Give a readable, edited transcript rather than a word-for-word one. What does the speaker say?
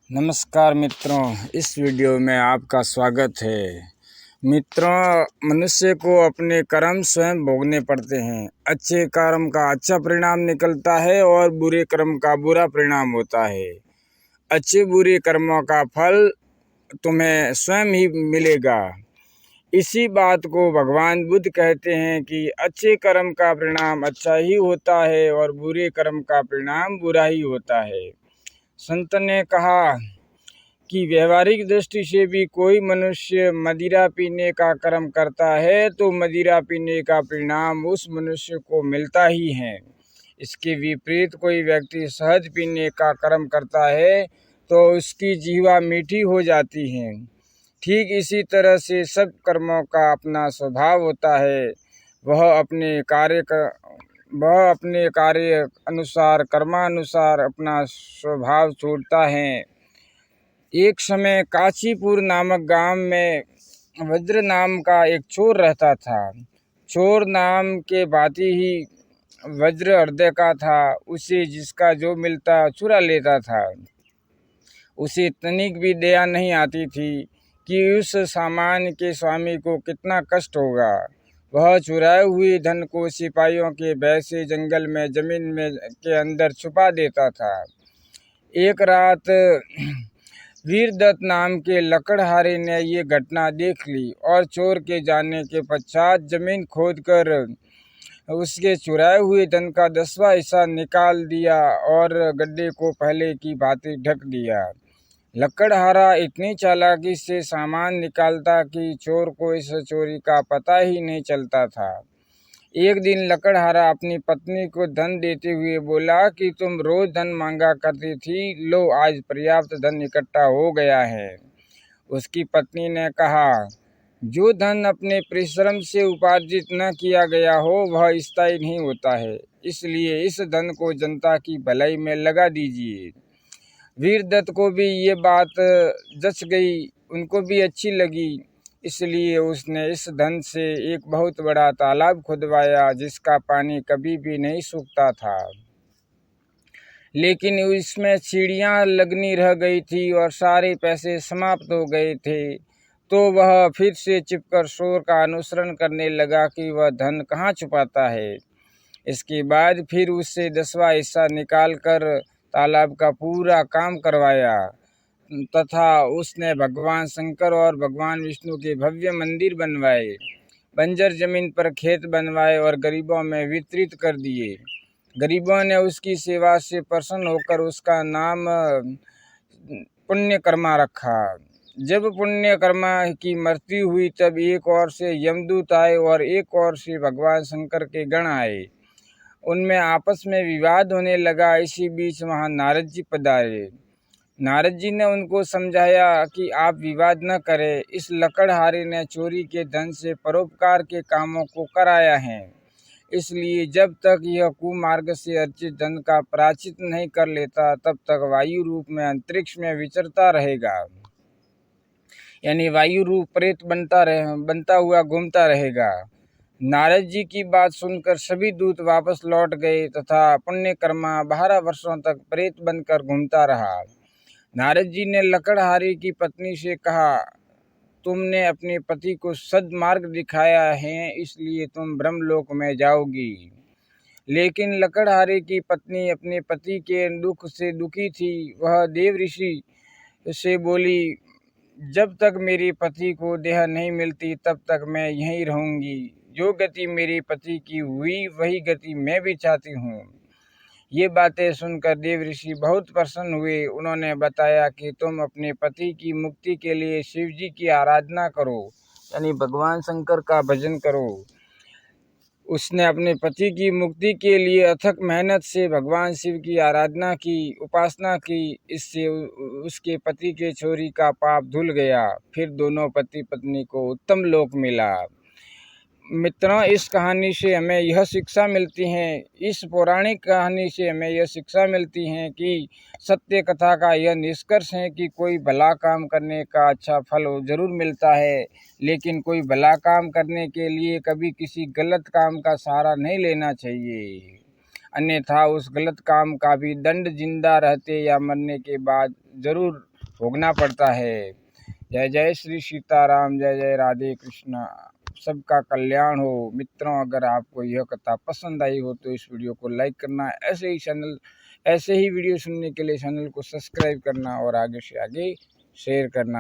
नमस्कार मित्रों, इस वीडियो में आपका स्वागत है। मित्रों, मनुष्य को अपने कर्म स्वयं भोगने पड़ते हैं। अच्छे कर्म का अच्छा परिणाम निकलता है और बुरे कर्म का बुरा परिणाम होता है। अच्छे बुरे कर्मों का फल तुम्हें स्वयं ही मिलेगा। इसी बात को भगवान बुद्ध कहते हैं कि अच्छे कर्म का परिणाम अच्छा ही होता है और बुरे कर्म का परिणाम बुरा ही होता है। संत ने कहा कि व्यवहारिक दृष्टि से भी कोई मनुष्य मदिरा पीने का कर्म करता है तो मदिरा पीने का परिणाम उस मनुष्य को मिलता ही है। इसके विपरीत कोई व्यक्ति शहद पीने का कर्म करता है तो उसकी जीवा मीठी हो जाती है। ठीक इसी तरह से सब कर्मों का अपना स्वभाव होता है। वह अपने कार्य अनुसार कर्मानुसार अपना स्वभाव छोड़ता है। एक समय काशीपुर नामक गांव में वज्र नाम का एक चोर रहता था। चोर नाम के भांति ही वज्र हृदय का था। उसे जिसका जो मिलता चुरा लेता था। उसे तनिक भी दया नहीं आती थी कि उस सामान के स्वामी को कितना कष्ट होगा। वह चुराए हुए धन को सिपाहियों के भय से जंगल में जमीन में के अंदर छुपा देता था। एक रात वीरदत्त नाम के लकड़हारे ने ये घटना देख ली और चोर के जाने के पश्चात जमीन खोदकर उसके चुराए हुए धन का 10वां हिस्सा निकाल दिया और गड्ढे को पहले की भांति ढक दिया। लकड़हारा इतनी चालाकी से सामान निकालता कि चोर को इस चोरी का पता ही नहीं चलता था। एक दिन लकड़हारा अपनी पत्नी को धन देते हुए बोला कि तुम रोज धन मांगा करती थी, लो आज पर्याप्त धन इकट्ठा हो गया है। उसकी पत्नी ने कहा, जो धन अपने परिश्रम से उपार्जित न किया गया हो वह स्थायी नहीं होता है, इसलिए इस धन को जनता की भलाई में लगा दीजिए। वीरदत्त को भी ये बात जच गई, उनको भी अच्छी लगी। इसलिए उसने इस धन से एक बहुत बड़ा तालाब खुदवाया जिसका पानी कभी भी नहीं सूखता था। लेकिन इसमें सीढ़ियाँ लगनी रह गई थी और सारे पैसे समाप्त हो गए थे। तो वह फिर से छिपकर शोर का अनुसरण करने लगा कि वह धन कहाँ छुपाता है। इसके बाद फिर उससे 10वां हिस्सा निकालकर तालाब का पूरा काम करवाया तथा उसने भगवान शंकर और भगवान विष्णु के भव्य मंदिर बनवाए। बंजर जमीन पर खेत बनवाए और गरीबों में वितरित कर दिए। गरीबों ने उसकी सेवा से प्रसन्न होकर उसका नाम पुण्यकर्मा रखा। जब पुण्यकर्मा की मृत्यु हुई तब एक ओर से यमदूत आए और एक ओर से भगवान शंकर के गण आए। उनमें आपस में विवाद होने लगा। इसी बीच वहां नारद जी पधारे। नारद जी ने उनको समझाया कि आप विवाद न करें। इस लकड़हारे ने चोरी के धन से परोपकार के कामों को कराया है, इसलिए जब तक यह कुमार्ग से अर्जित धन का प्रायश्चित नहीं कर लेता तब तक वायु रूप में अंतरिक्ष में विचरता रहेगा, यानी वायु रूप प्रेत बनता हुआ घूमता रहेगा। नारद जी की बात सुनकर सभी दूत वापस लौट गए तथा पुण्यकर्मा 12 वर्षों तक प्रेत बनकर घूमता रहा। नारद जी ने लकड़हारे की पत्नी से कहा, तुमने अपने पति को सद्मार्ग दिखाया है, इसलिए तुम ब्रह्मलोक में जाओगी। लेकिन लकड़हारे की पत्नी अपने पति के दुख से दुखी थी। वह देव ऋषि से बोली, जब तक मेरे पति को देह नहीं मिलती तब तक मैं यहीं रहूंगी। जो गति मेरे पति की हुई वही गति मैं भी चाहती हूँ। ये बातें सुनकर देव ऋषि बहुत प्रसन्न हुए। उन्होंने बताया कि तुम अपने पति की मुक्ति के लिए शिव जी की आराधना करो, यानी भगवान शंकर का भजन करो। उसने अपने पति की मुक्ति के लिए अथक मेहनत से भगवान शिव की आराधना की, उपासना की। इससे उसके पति के चोरी का पाप धुल गया। फिर दोनों पति पत्नी को उत्तम लोक मिला। मित्रों, इस कहानी से हमें यह शिक्षा मिलती है, इस पौराणिक कहानी से हमें यह शिक्षा मिलती है कि सत्य कथा का यह निष्कर्ष है कि कोई भला काम करने का अच्छा फल जरूर मिलता है, लेकिन कोई भला काम करने के लिए कभी किसी गलत काम का सहारा नहीं लेना चाहिए, अन्यथा उस गलत काम का भी दंड जिंदा रहते या मरने के बाद जरूर भोगना पड़ता है। जय जय श्री सीताराम, जय जय राधे कृष्ण, सबका कल्याण हो। मित्रों, अगर आपको यह कथा पसंद आई हो तो इस वीडियो को लाइक करना, ऐसे ही वीडियो सुनने के लिए चैनल को सब्सक्राइब करना और आगे से आगे शेयर करना।